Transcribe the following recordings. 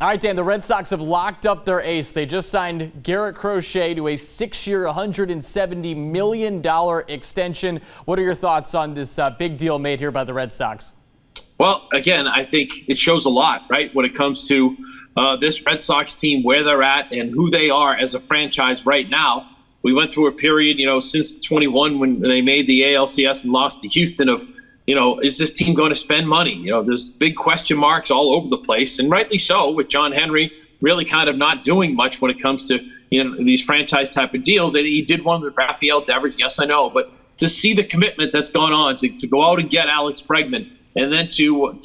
All right, Dan, the Red Sox have locked up their ace. They just signed Garrett Crochet to a 6-year, $170 million extension. What are your thoughts on this big deal made here by the Red Sox? Well, again, I think it shows a lot, right, when it comes to this Red Sox team, where they're at and who they are as a franchise right now. We went through a period, since 21 when they made the ALCS and lost to Houston of, is this team going to spend money? There's big question marks all over the place, and rightly so, with John Henry really kind of not doing much when it comes to, these franchise type of deals. And he did one with Rafael Devers, yes, I know, but to see the commitment that's gone on to go out and get Alex Bregman, and then to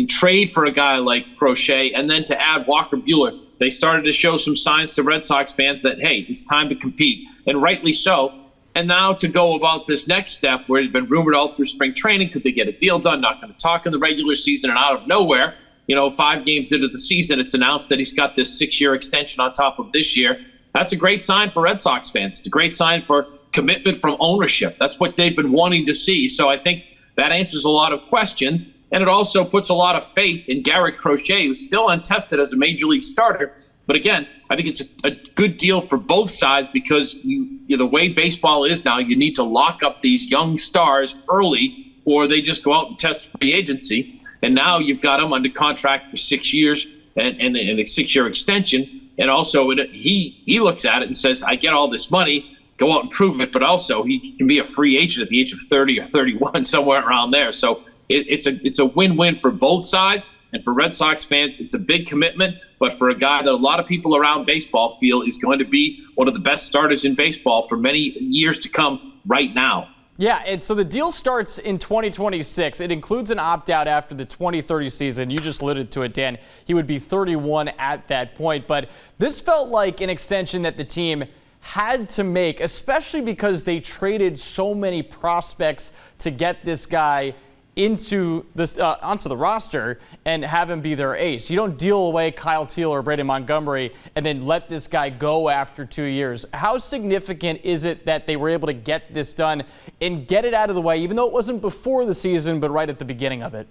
trade for a guy like Crochet, and then to add Walker Buehler, they started to show some signs to Red Sox fans that, hey, it's time to compete, and rightly so. And now to go about this next step where it's been rumored all through spring training, could they get a deal done? Not going to talk in the regular season, and out of nowhere, 5 games into the season, it's announced that he's got this 6-year extension on top of this year. That's a great sign for Red Sox fans. It's a great sign for commitment from ownership. That's what they've been wanting to see. So I think that answers a lot of questions, and it also puts a lot of faith in Garrett Crochet, who's still untested as a major league starter. But again, I think it's a good deal for both sides because the way baseball is now, you need to lock up these young stars early or they just go out and test free agency. And now you've got them under contract for 6 years and a 6-year extension. And also he looks at it and says, I get all this money, go out and prove it. But also he can be a free agent at the age of 30 or 31, somewhere around there. So it's a win-win for both sides. And for Red Sox fans, it's a big commitment. But for a guy that a lot of people around baseball feel is going to be one of the best starters in baseball for many years to come right now. Yeah, and so the deal starts in 2026. It includes an opt-out after the 2030 season. You just alluded to it, Dan. He would be 31 at that point. But this felt like an extension that the team had to make, especially because they traded so many prospects to get this guy into this onto the roster and have him be their ace. You don't deal away Kyle Teel or Brady Montgomery and then let this guy go after 2 years. How significant is it that they were able to get this done and get it out of the way, even though it wasn't before the season, but right at the beginning of it?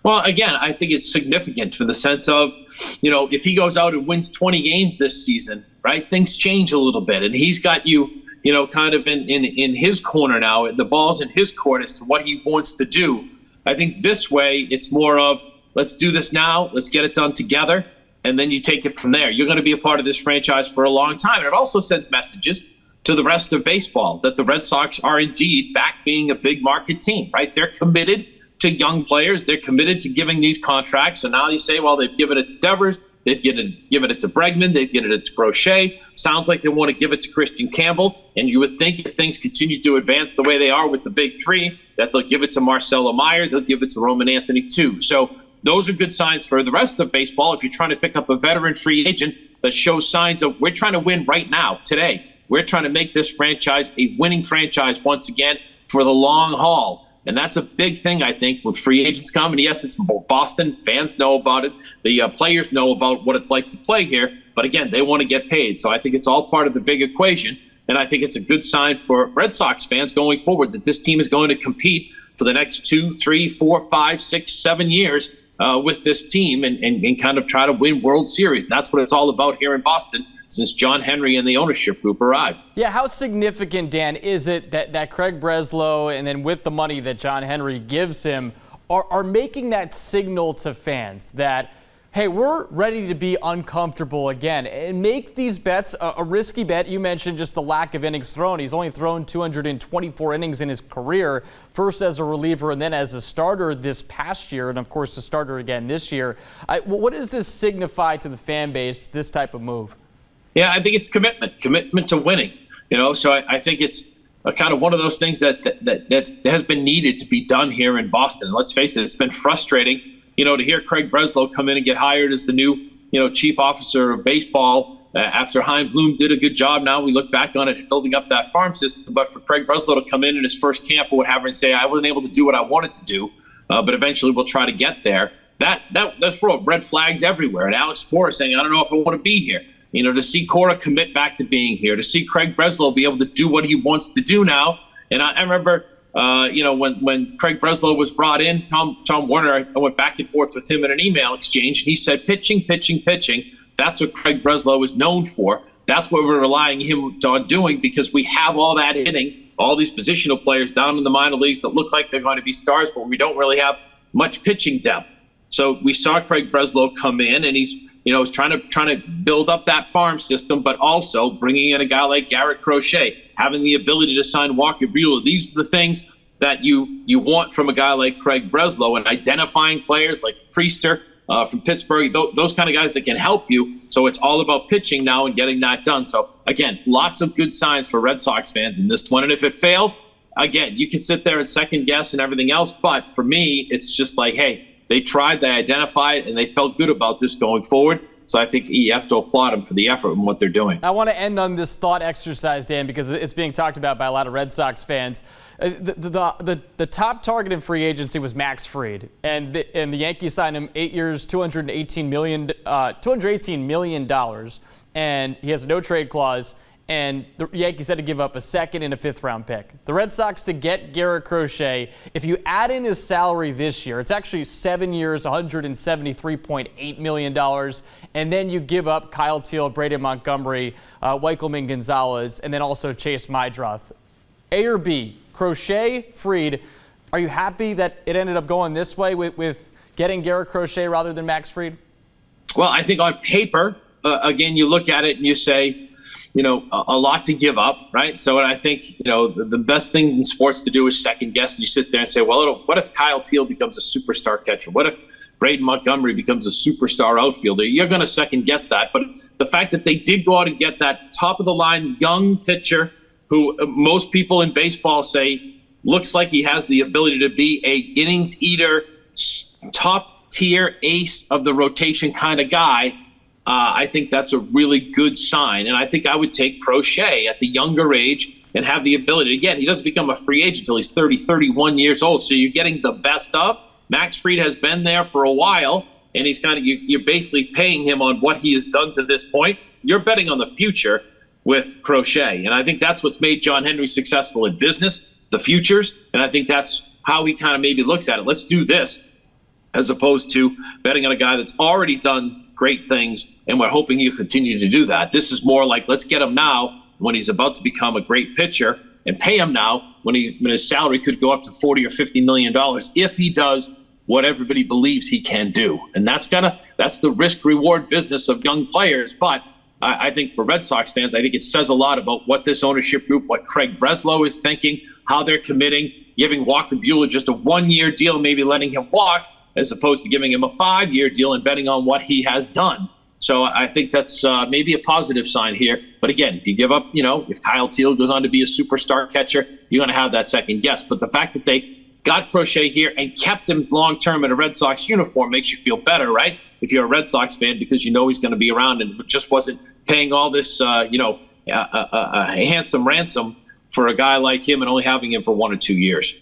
Well, again, I think it's significant for the sense of, if he goes out and wins 20 games this season, right, things change a little bit. And he's got you kind of in his corner now. The ball's in his court as to what he wants to do. I think this way it's more of, let's do this now, let's get it done together, and then you take it from there. You're going to be a part of this franchise for a long time. And it also sends messages to the rest of baseball that the Red Sox are indeed back being a big market team, right? They're committed to young players. They're committed to giving these contracts. So now you say, well, they've given it to Devers, they've given it to Bregman, they've given it to Crochet. Sounds like they want to give it to Christian Campbell. And you would think if things continue to advance the way they are with the big three, that they'll give it to Marcelo Meyer, they'll give it to Roman Anthony too. So those are good signs for the rest of baseball. If you're trying to pick up a veteran free agent that shows signs of, we're trying to win right now, today. We're trying to make this franchise a winning franchise once again for the long haul. And that's a big thing, I think, with free agents coming. Yes, it's Boston. Fans know about it. The players know about what it's like to play here. But again, they want to get paid. So I think it's all part of the big equation. And I think it's a good sign for Red Sox fans going forward that this team is going to compete for the next 2, 3, 4, 5, 6, 7 years with this team and kind of try to win World Series. That's what it's all about here in Boston since John Henry and the ownership group arrived. Yeah, how significant, Dan, is it that Craig Breslow and then with the money that John Henry gives him are making that signal to fans that, hey, we're ready to be uncomfortable again and make these bets a risky bet. You mentioned just the lack of innings thrown. He's only thrown 224 innings in his career, first as a reliever and then as a starter this past year, and of course a starter again this year. What does this signify to the fan base, this type of move? Yeah, I think it's commitment to winning. So I think it's kind of one of those things that has been needed to be done here in Boston. Let's face it, it's been frustrating to hear Craig Breslow come in and get hired as the new, chief officer of baseball after Chaim Bloom did a good job. Now we look back on it, building up that farm system. But for Craig Breslow to come in his first camp or whatever and say, I wasn't able to do what I wanted to do, but eventually we'll try to get there. That's for red flags everywhere. And Alex Cora saying, I don't know if I want to be here. To see Cora commit back to being here, to see Craig Breslow be able to do what he wants to do now. And I remember when Craig Breslow was brought in, Tom Werner, I went back and forth with him in an email exchange, and he said, pitching, pitching, pitching. That's what Craig Breslow is known for. That's what we're relying him on doing, because we have all that hitting, all these positional players down in the minor leagues that look like they're going to be stars, but we don't really have much pitching depth. So we saw Craig Breslow come in, and he's trying to build up that farm system, but also bringing in a guy like Garrett Crochet, having the ability to sign Walker Buehler. These are the things that you want from a guy like Craig Breslow, and identifying players like Priester from Pittsburgh, those kind of guys that can help you. So it's all about pitching now and getting that done. So again, lots of good signs for Red Sox fans in this one. And if it fails, again, you can sit there and second guess and everything else. But for me, it's just like, hey, they tried, they identified, and they felt good about this going forward. So I think you have to applaud them for the effort and what they're doing. I want to end on this thought exercise, Dan, because it's being talked about by a lot of Red Sox fans. The top target in free agency was Max Fried, and the Yankees signed him 8 years, $218 million, and he has a no trade clause. And the Yankees had to give up a second and a fifth-round pick. The Red Sox, to get Garrett Crochet, if you add in his salary this year, it's actually 7 years, $173.8 million. And then you give up Kyle Teal, Braden Montgomery, Wikelman Gonzalez, and then also Chase Mydroth. A or B, Crochet, Fried, are you happy that it ended up going this way with getting Garrett Crochet rather than Max Fried? Well, I think on paper, again, you look at it and you say, a lot to give up, right? So I think, the best thing in sports to do is second guess. And you sit there and say, well, what if Kyle Teal becomes a superstar catcher? What if Braden Montgomery becomes a superstar outfielder? You're going to second guess that. But the fact that they did go out and get that top of the line young pitcher who most people in baseball say looks like he has the ability to be a innings eater, top tier ace of the rotation kind of guy, I think that's a really good sign. And I think I would take Crochet at the younger age and have the ability. Again, he doesn't become a free agent until he's 30, 31 years old. So you're getting the best of. Max Fried has been there for a while, and he's you're basically paying him on what he has done to this point. You're betting on the future with Crochet. And I think that's what's made John Henry successful in business, the futures. And I think that's how he kind of maybe looks at it. Let's do this, as opposed to betting on a guy that's already done great things, and we're hoping he'll continue to do that. This is more like, let's get him now when he's about to become a great pitcher, and pay him now when his salary could go up to $40 or $50 million if he does what everybody believes he can do. And that's the risk-reward business of young players. But I think for Red Sox fans, I think it says a lot about what this ownership group, what Craig Breslow is thinking, how they're committing, giving Walker Buehler just a 1-year deal, maybe letting him walk, as opposed to giving him a 5-year deal and betting on what he has done. So I think that's maybe a positive sign here. But again, if you give up, if Kyle Teal goes on to be a superstar catcher, you're going to have that second guess. But the fact that they got Crochet here and kept him long-term in a Red Sox uniform makes you feel better, right? If you're a Red Sox fan, because he's going to be around and just wasn't paying all this, a handsome ransom for a guy like him and only having him for 1 or 2 years.